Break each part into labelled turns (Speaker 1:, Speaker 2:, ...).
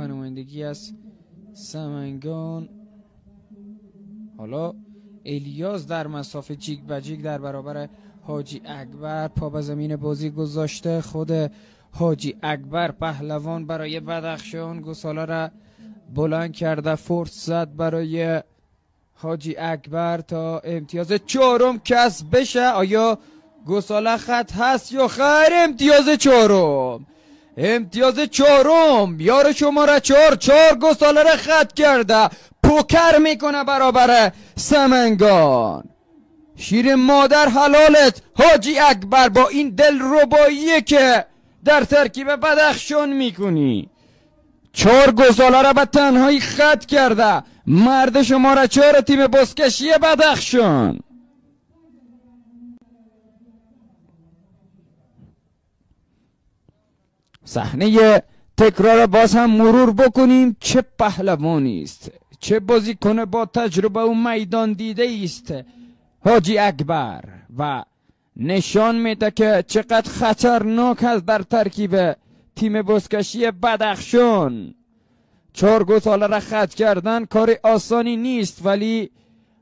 Speaker 1: به نمایندگی از سمنگان. حالا الیاس در مسافه جیگ به جیگ در برابر حاجی اکبر پا به زمین بازی گذاشته. خود حاجی اکبر پهلوان برای بدخشان گساله را بلند کرده. فرصت برای حاجی اکبر تا امتیاز 4 کسب بشه. آیا گساله خط هست یا خیر؟ امتیاز 4، امتیاز 4 یار شماره 4 گساله را خط کرده. پوکر میکنه برابر سمنگان. شیر مادر حلالت حاجی اکبر، با این دلرباییه که در ترکیب بدخشان میکنی. 4 گساله را به تنهایی خط کرده مرد شماره 4 تیم بزکشی بدخشان. صحنه تکرار باز هم مرور بکنیم. چه پهلوانی است، چه بازیکن با تجربه و میدان دیده است حاجی اکبر و نشان میده که چقدر خطرناک است در ترکیب تیم بزکشی بدخشان. 4 گساله را خط کردن کار آسانی نیست، ولی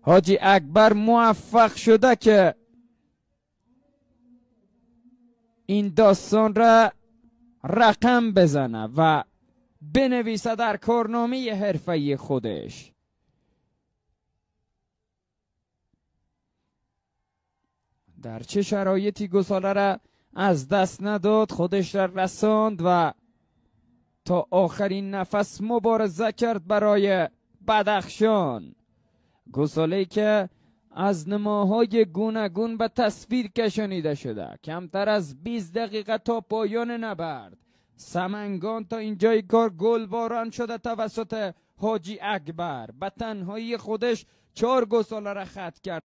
Speaker 1: حاجی اکبر موفق شده که این داستان را رقم بزنه و بنویسه در کارنامه حرفه‌ای خودش. در چه شرایطی گساله را از دست نداد، خودش را رساند و تا آخرین نفس مبارزه کرد برای بدخشان. گساله‌ای که از نماهای گوناگون به تصویر کشانیده شده. کمتر از 20 دقیقه تا پایان نبرد سمنگان تا اینجای کار گل باران شده توسط حاجی اکبر. به تنهایی خودش 4 گساله را خط کرد.